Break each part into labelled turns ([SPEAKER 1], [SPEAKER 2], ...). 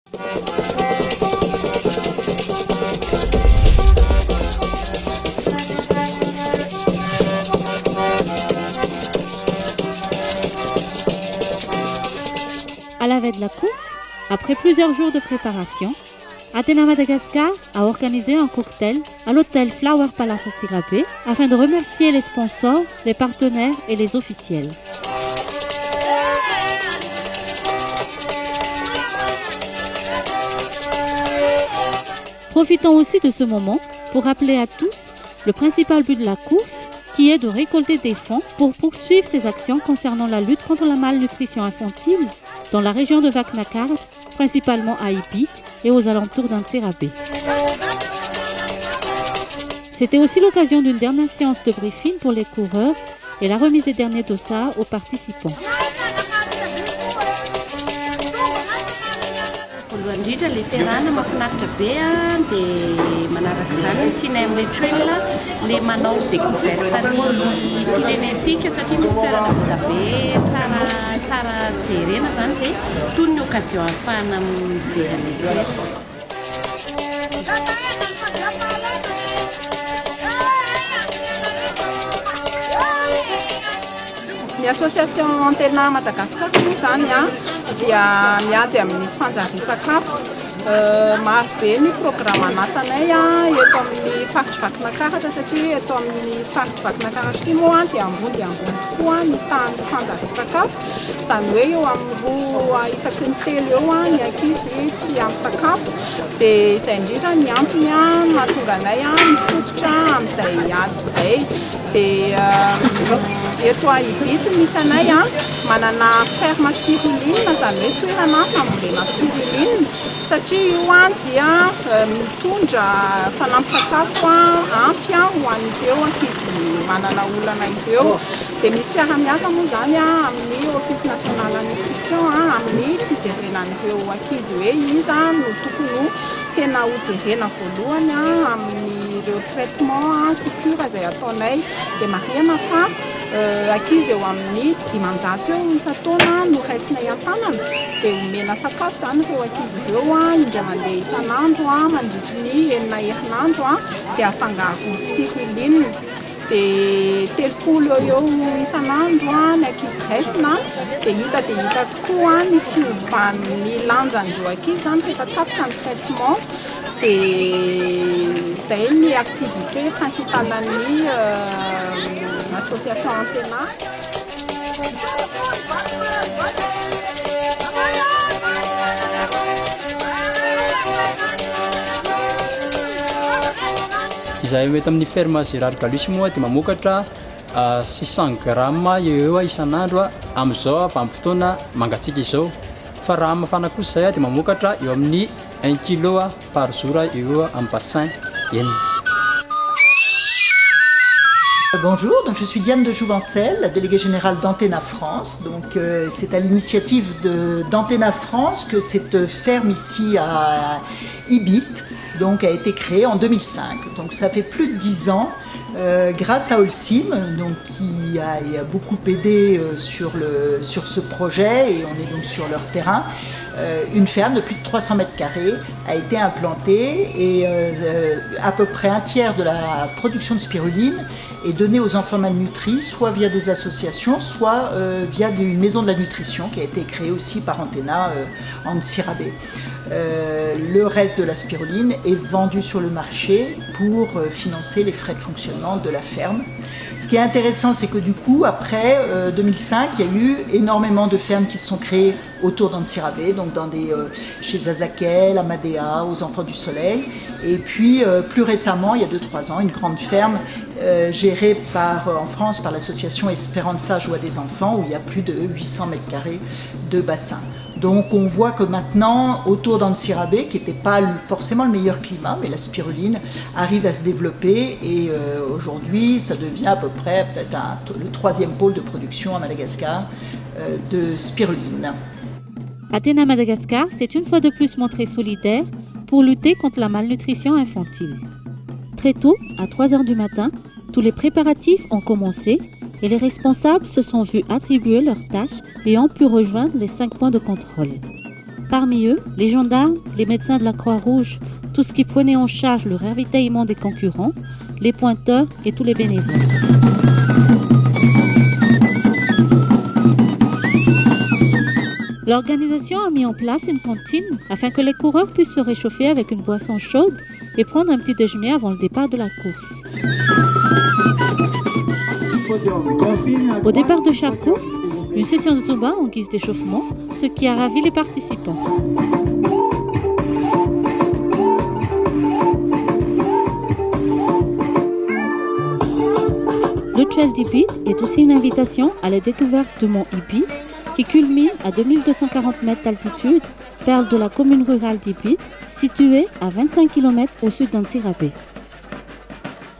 [SPEAKER 1] À la veille de la course, après plusieurs jours de préparation, Athéna Madagascar a organisé un cocktail à l'hôtel Flower Palace à Tsirabé afin de remercier les sponsors, les partenaires et les officiels. Profitons aussi de ce moment pour rappeler à tous le principal but de la course, qui est de récolter des fonds pour poursuivre ces actions concernant la lutte contre la malnutrition infantile dans la région de Vaknakart, principalement à Ibik et aux alentours d'Antsirabe. C'était aussi l'occasion d'une dernière séance de briefing pour les coureurs et la remise des derniers dossards aux participants.
[SPEAKER 2] Indrindra le fiarahana mahafinaritra be dia manaraka izany tiana amin'ilay trail le manao découverte ny firenentsika satria misy toerana bota be tsara jerena zany dia toy ny occasion ahafahana mijery an'ilay
[SPEAKER 3] Ny association Athéna Madagascar zany dia miady amin'ny tsy fanjarian-tsakafo. Maro be ny programme anasanay eto amin'ny faritry Vakinakaratra satria eto amin'ny faritry Vakinakaratra ity moa dia ambony tokoa ny tany tsy fanjarian-tsakafo. Izany hoe eo amin'ny roa isaky ny telo eo ny ankizy tsy ampy sakafo. Dia izay indrindra ny antony mahatonga anay mifototra amin'izay ady izay. Dia eto a Ibity misy anay manana ferme spiruline, izany hoe toerana fambolena spiruline satria io dia mitondra fanampin-sakafo ampy ho an'ireo ankizy manana olana ireo. Dia misy fiarah-miasa moa zany amin'ny Office National Nutrition amin'ny fijerenan'ireo ankizy hoe iza no tokony tena hojerena voalohany amin'ireo traitement sécure izay ataonay. Dia marihana fa ankizy eo amin'ny 500 eo isan-taona no raisinay an-tanana dia omena sakafo zany ireo ankizy ireo indray mandeha isan'andro mandritry ny 9 herinandro dia afangaro spiruline. Dia 30 eo isan'andro ny ankizy raisina dia hita tokoa ny fiovan'ny lanjan'ireo ankizy zany rehefa tapitra ny traitement. Dia izay ny activité principale ny association Athéna.
[SPEAKER 4] Izahay eto amin'ny ferme Gérard Galusy moa dia mamokatra 600 gramma eo isan'andro amin'izao vanim-potoana mangatsiaka izao. Fa raha mafana kosa izay dia mamokatra eo amin'ny 1 kg par jour eo amin'ny bassin enina.
[SPEAKER 5] Bonjour, donc je suis Diane de Jouvencel, la déléguée générale d'Athéna France. Donc c'est à l'initiative d'Athéna France que cette ferme ici à Ibit donc a été créée en 2005. Donc ça fait plus de 10 ans grâce à Holcim donc qui a beaucoup aidé sur ce projet et on est donc sur leur terrain. Une ferme de plus de 300 mètres carrés a été implantée et à peu près un tiers de la production de spiruline est donnée aux enfants malnutris, soit via des associations, soit via une maison de la nutrition qui a été créée aussi par Athéna en Tsirabé. Le reste de la spiruline est vendu sur le marché pour financer les frais de fonctionnement de la ferme. Ce qui est intéressant, c'est que du coup, après 2005, il y a eu énormément de fermes qui se sont créées autour d'Antsirabe, donc chez Zazakel, Amadea, aux Enfants du Soleil. Et puis, plus récemment, il y a 2-3 ans, une grande ferme gérée en France par l'association Esperanza Joie des Enfants, où il y a plus de 800 mètres carrés de bassin. Donc on voit que maintenant, autour d'Antsirabe, qui n'était pas forcément le meilleur climat, mais la spiruline arrive à se développer et aujourd'hui, ça devient à peu près peut-être le 3e pôle de production à Madagascar de spiruline.
[SPEAKER 1] Athéna Madagascar s'est une fois de plus montrée solidaire pour lutter contre la malnutrition infantile. Très tôt, à 3h du matin, tous les préparatifs ont commencé et les responsables se sont vus attribuer leurs tâches et ont pu rejoindre les 5 points de contrôle. Parmi eux, les gendarmes, les médecins de la Croix-Rouge, tout ce qui prenait en charge le ravitaillement des concurrents, les pointeurs et tous les bénévoles. L'organisation a mis en place une cantine afin que les coureurs puissent se réchauffer avec une boisson chaude et prendre un petit déjeuner avant le départ de la course. Au départ de chaque course, une session de Zumba en guise d'échauffement, ce qui a ravi les participants. Le Trail d'Ibit est aussi une invitation à la découverte du mont Ibit, qui culmine à 2240 mètres d'altitude, perle de la commune rurale d'Ibit, située à 25 km au sud d'Antsirabe.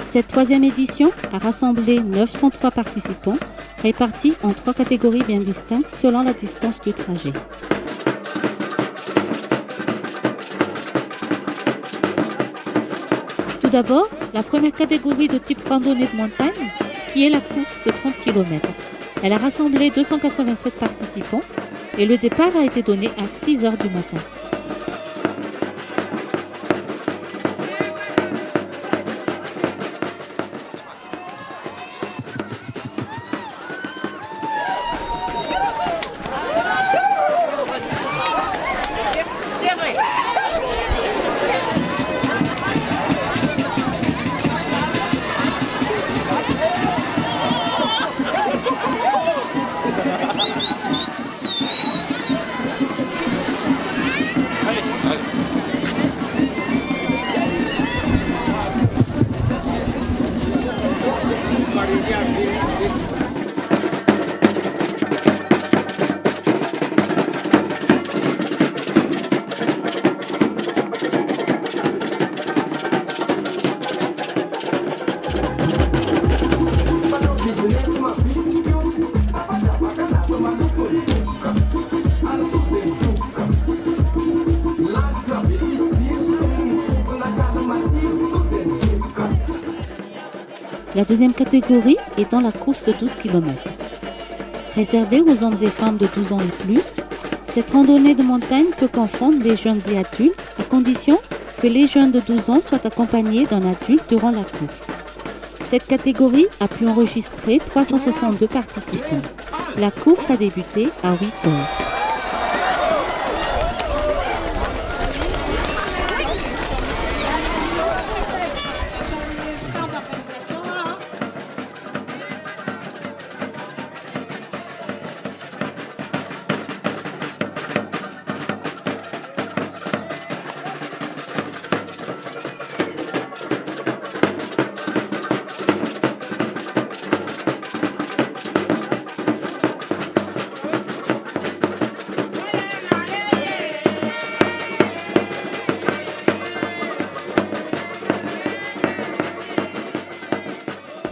[SPEAKER 1] Cette troisième édition a rassemblé 903 participants, répartis en 3 catégories bien distinctes selon la distance du trajet. Tout d'abord, la première catégorie de type randonnée de montagne, qui est la course de 30 km. Elle a rassemblé 287 participants et le départ a été donné à 6 h du matin. La deuxième catégorie étant la course de 12 km. Réservée aux hommes et femmes de 12 ans et plus, cette randonnée de montagne peut confondre les jeunes et adultes, à condition que les jeunes de 12 ans soient accompagnés d'un adulte durant la course. Cette catégorie a pu enregistrer 362 participants. La course a débuté à 8 heures.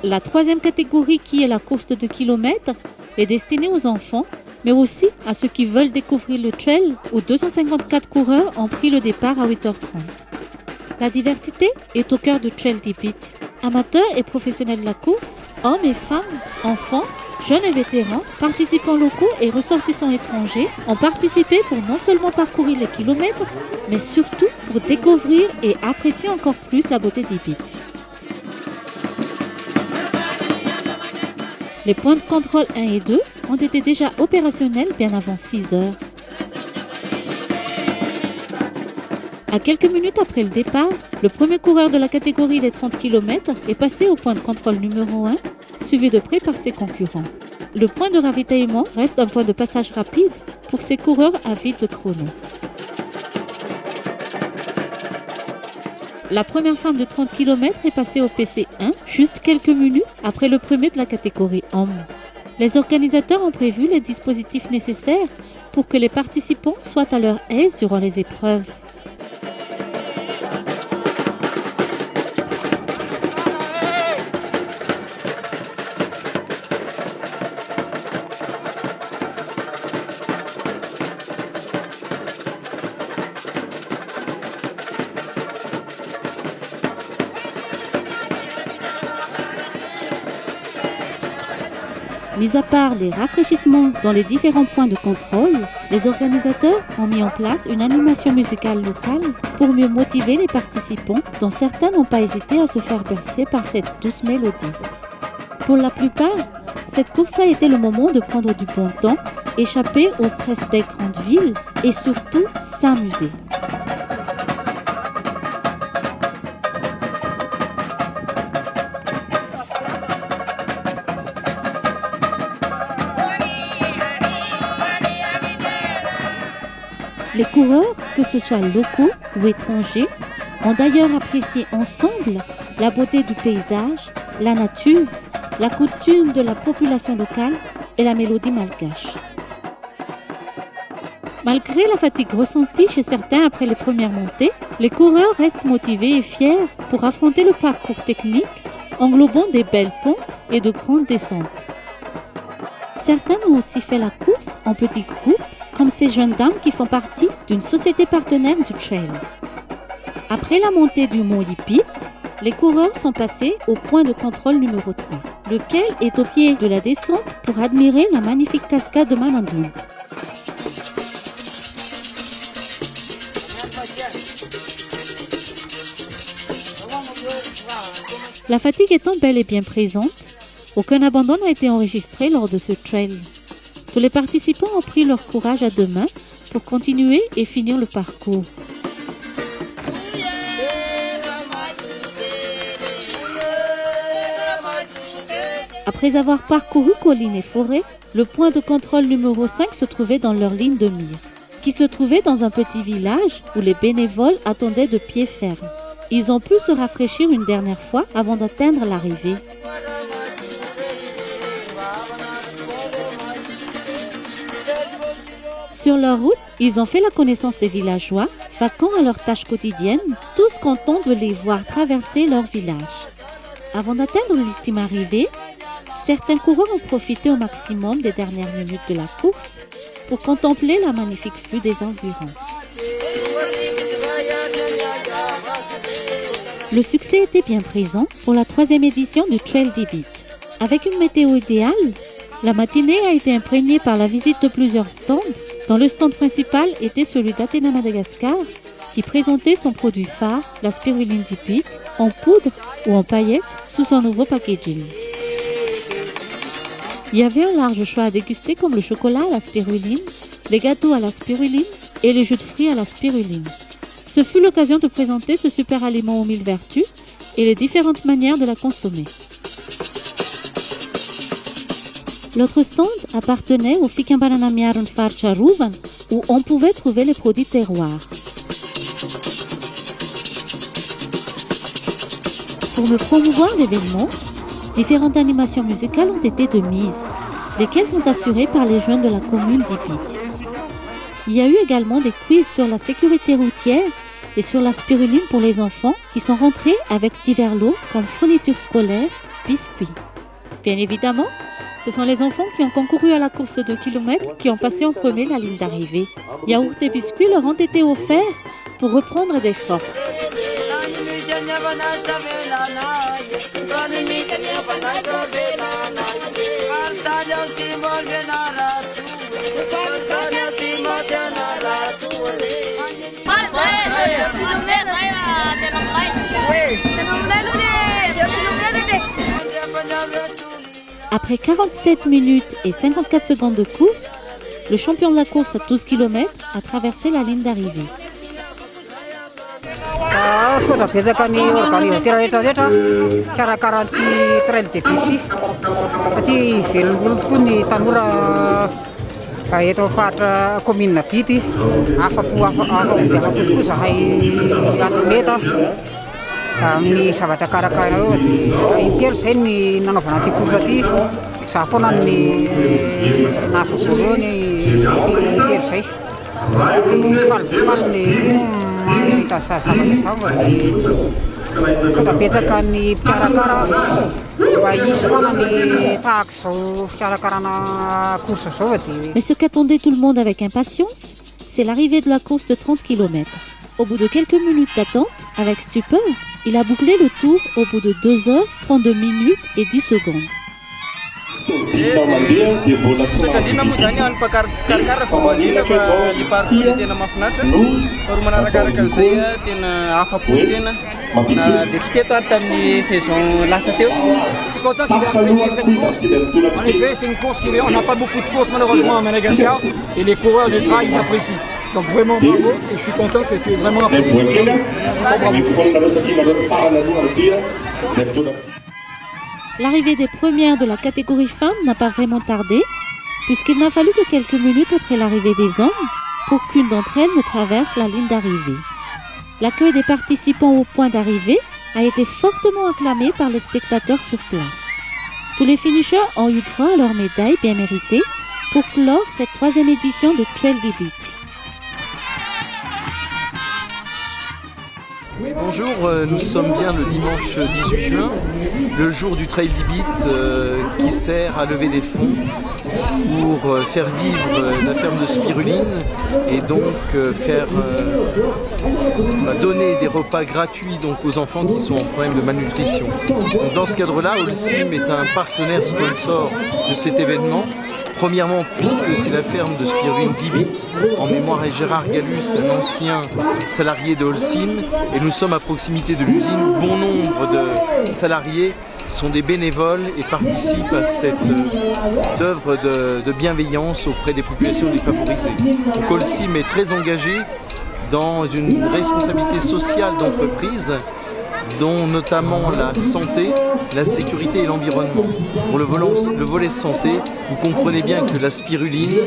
[SPEAKER 1] La troisième catégorie, qui est la course de 2 km, est destinée aux enfants, mais aussi à ceux qui veulent découvrir le trail, où 254 coureurs ont pris le départ à 8 h 30. La diversité est au cœur du Trail d'Ibit. Amateurs et professionnels de la course, hommes et femmes, enfants, jeunes et vétérans, participants locaux et ressortissants étrangers ont participé pour non seulement parcourir les kilomètres, mais surtout pour découvrir et apprécier encore plus la beauté d'Ibit. Les points de contrôle 1 et 2 ont été déjà opérationnels bien avant 6 heures. À quelques minutes après le départ, le premier coureur de la catégorie des 30 km est passé au point de contrôle numéro 1, suivi de près par ses concurrents. Le point de ravitaillement reste un point de passage rapide pour ces coureurs avides de chrono. La première femme de 30 km est passée au PC1 juste quelques minutes après le premier de la catégorie homme. Les organisateurs ont prévu les dispositifs nécessaires pour que les participants soient à leur aise durant les épreuves. Mis à part les rafraîchissements dans les différents points de contrôle, les organisateurs ont mis en place une animation musicale locale pour mieux motiver les participants, dont certains n'ont pas hésité à se faire bercer par cette douce mélodie. Pour la plupart, cette course a été le moment de prendre du bon temps, échapper au stress des grandes villes et surtout s'amuser. Les coureurs, que ce soit locaux ou étrangers, ont d'ailleurs apprécié ensemble la beauté du paysage, la nature, la coutume de la population locale et la mélodie malgache. Malgré la fatigue ressentie chez certains après les premières montées, les coureurs restent motivés et fiers pour affronter le parcours technique englobant des belles pentes et de grandes descentes. Certains ont aussi fait la course en petits groupes, comme ces jeunes dames qui font partie d'une société partenaire du trail. Après la montée du mont Yipit, les coureurs sont passés au point de contrôle numéro 3, lequel est au pied de la descente pour admirer la magnifique cascade de Manandoum. La fatigue étant bel et bien présente, aucun abandon n'a été enregistré lors de ce trail. Tous les participants ont pris leur courage à deux mains pour continuer et finir le parcours. Après avoir parcouru collines et forêts, le point de contrôle numéro 5 se trouvait dans leur ligne de mire, qui se trouvait dans un petit village où les bénévoles attendaient de pied ferme. Ils ont pu se rafraîchir une dernière fois avant d'atteindre l'arrivée. Sur leur route, ils ont fait la connaissance des villageois, vaquant à leurs tâches quotidiennes, tous contents de les voir traverser leur village. Avant d'atteindre l'ultime arrivée, certains coureurs ont profité au maximum des dernières minutes de la course pour contempler la magnifique vue des environs. Le succès était bien présent pour la 3e édition du Trail d'Ibit. Avec une météo idéale, la matinée a été imprégnée par la visite de plusieurs stands, dont le stand principal était celui d'Athena Madagascar, qui présentait son produit phare, la spiruline d'Ibit, en poudre ou en paillettes, sous son nouveau packaging. Il y avait un large choix à déguster comme le chocolat à la spiruline, les gâteaux à la spiruline et les jus de fruits à la spiruline. Ce fut l'occasion de présenter ce super aliment aux 1000 vertus et les différentes manières de la consommer. L'autre stand appartenait au Fikambaranamiarun Farcharuvan, où on pouvait trouver les produits terroirs. Pour me promouvoir l'événement, différentes animations musicales ont été de mise, lesquelles sont assurées par les jeunes de la commune d'Ibit. Il y a eu également des quiz sur la sécurité routière et sur la spiruline pour les enfants qui sont rentrés avec divers lots comme fournitures scolaires, biscuits. Bien évidemment, ce sont les enfants qui ont concouru à la course de 2 km qui ont passé en premier la ligne d'arrivée. Yaourts et biscuits leur ont été offerts pour reprendre des forces. Après 47 minutes et 54 secondes de course, le champion de la course à 12 km a traversé la ligne d'arrivée.
[SPEAKER 6] Eto fatra commune Pity afapo tokoa zahay atleta amin'ny zavatra karakara intelo zay ny nanaovana ty course ty za foana ny nahafavorony intelo zay falifaly ny mahita zavatra Sada betsaka ny mpikarakara mba hisy foana ny tahaka izao fikarakarana course zao dia.
[SPEAKER 1] Mais ce qu'attendait tout le monde avec impatience, c'est l'arrivée de la course de 30 km. Au bout de quelques minutes d'attente, avec stupeur, il a bouclé le tour au bout de 2 heures, 32 minutes et 10 secondes.
[SPEAKER 7] Satrandrina moa zany any mpakarakara fombalina fa ny parcours tena mahafinaritra faharoa manarakaraka an'izay tena afapo tena dia tsy teto ary tamin'ny saison lasa teo.
[SPEAKER 8] Je suis content qu'il ait apprécié cette course. En effet, c'est une course on n'a pas beaucoup de courses malheureusement à Madagascar et les coureurs de trail ils apprécient. Donc vraiment bravo et je suis content que tu aies vraiment apprécié.
[SPEAKER 1] L'arrivée des premières de la catégorie femmes n'a pas vraiment tardé, puisqu'il n'a fallu que quelques minutes après l'arrivée des hommes pour qu'une d'entre elles ne traverse la ligne d'arrivée. L'accueil des participants au point d'arrivée a été fortement acclamé par les spectateurs sur place. Tous les finishers ont eu droit à leur médaille bien méritée pour clore cette 3e édition de Trail Dibit.
[SPEAKER 9] Bonjour, nous sommes bien le dimanche 18 juin, le jour du Trail Dibit qui sert à lever des fonds pour faire vivre la ferme de spiruline et donc donner des repas gratuits donc, aux enfants qui sont en problème de malnutrition. Donc, dans ce cadre-là, Holcim est un partenaire sponsor de cet événement. Premièrement, puisque c'est la ferme de spiruline Dibit, en mémoire à Gérard Gallus, un ancien salarié de Holcim, et nous sommes à proximité de l'usine. Bon nombre de salariés sont des bénévoles et participent à cette œuvre de bienveillance auprès des populations défavorisées. Donc Holcim est très engagé dans une responsabilité sociale d'entreprise, dont notamment la santé, la sécurité et l'environnement. Pour le volet santé, vous comprenez bien que la spiruline,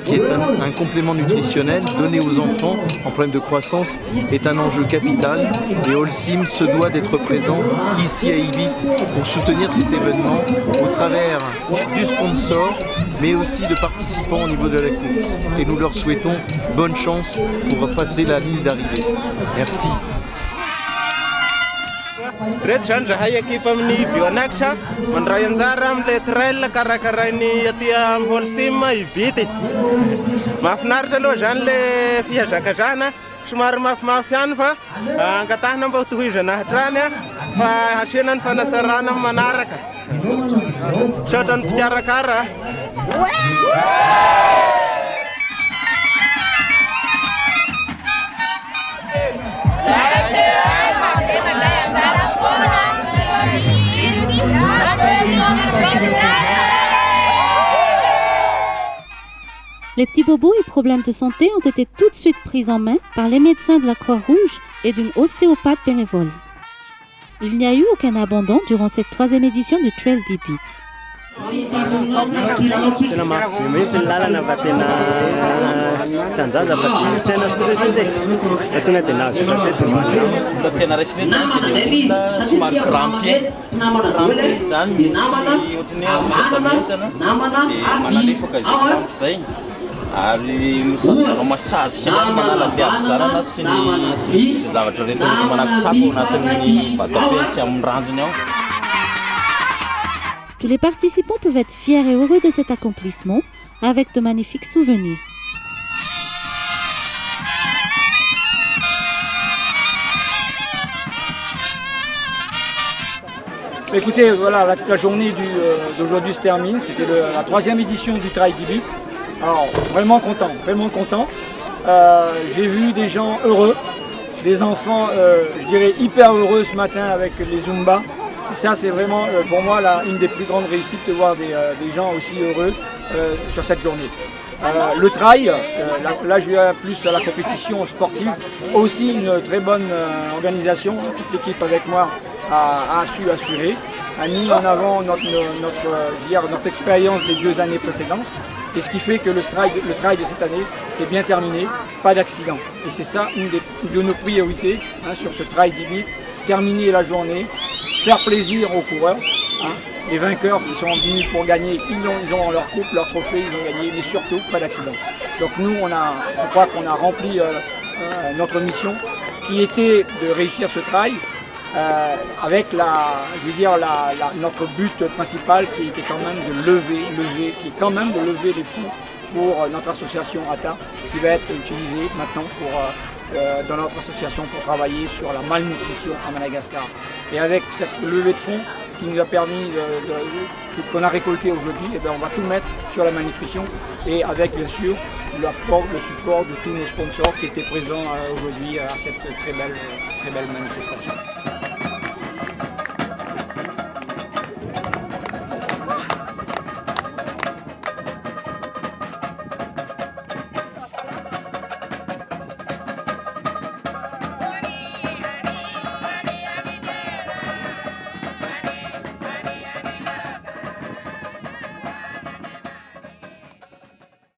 [SPEAKER 9] qui est un complément nutritionnel donné aux enfants en problème de croissance, est un enjeu capital et Holcim se doit d'être présent ici à Ibit pour soutenir cet événement au travers du sponsor, mais aussi de participants au niveau de la course. Et nous leur souhaitons bonne chance pour passer la ligne d'arrivée. Merci.
[SPEAKER 7] Reto zany zahay ekipa amin'ny Bionaxa mandray anjara amin'ilay trail karakarainy aty Holcim Ibity. Mahafinaritra aloha zany le fihazakazana, somary mafimafy ihany fa angatahana mba ho tohizana hatrany fa asiana ny fanasarana amin'ny manaraka. Saotra ny mpikarakara.
[SPEAKER 1] Les petits bobos et problèmes de santé ont été tout de suite pris en main par les médecins de la Croix-Rouge et d'une ostéopathe bénévole. Il n'y a eu aucun abandon durant cette 3e édition du Trail Dibit.
[SPEAKER 10] Tena mahabe mihitsy ny lalana fa tena tsy anjaza fa tsy aina tokoa fa tonga dia nahazo
[SPEAKER 11] da tena raisina dia somary crampé zany misy ohatrany hoe misy dia manalefaka izay crampe zay ary misanao masazy kely manala mpiavy zarana sy ny zay zavatra rehetra manaky tsako anatin'ny vatapensy amin'ny ranjony ao.
[SPEAKER 1] Tous les participants peuvent être fiers et heureux de cet accomplissement avec de magnifiques souvenirs.
[SPEAKER 8] Écoutez, voilà, la journée d'aujourd'hui se termine. C'était la 3e édition du Trail Dibit. Alors, vraiment content. J'ai vu des gens heureux, des enfants, je dirais, hyper heureux ce matin avec les Zumba. Et ça, c'est vraiment pour moi une des plus grandes réussites de voir des gens aussi heureux sur cette journée. Le trail, là je viens plus à la compétition sportive, aussi une très bonne organisation. Toute l'équipe avec moi a su assurer, a mis en avant notre expérience des 2 années précédentes. Et ce qui fait que le trail de cette année s'est bien terminé, pas d'accident. Et c'est ça une de nos priorités sur ce Trail Dibit, terminer la journée, faire plaisir aux coureurs, les vainqueurs qui sont venus pour gagner, ils ont leur coupe, leur trophée, ils ont gagné, mais surtout pas d'accident. Donc nous, je crois qu'on a rempli notre mission qui était de réussir ce trail avec notre but principal qui était quand même de lever les fonds pour notre association ATA qui va être utilisée maintenant dans notre association pour travailler sur la malnutrition à Madagascar. Et avec cette levée de fonds qui nous a permis qu'on a récolté aujourd'hui, eh bien, on va tout mettre sur la malnutrition et avec bien sûr le support de tous nos sponsors qui étaient présents aujourd'hui à cette très belle manifestation.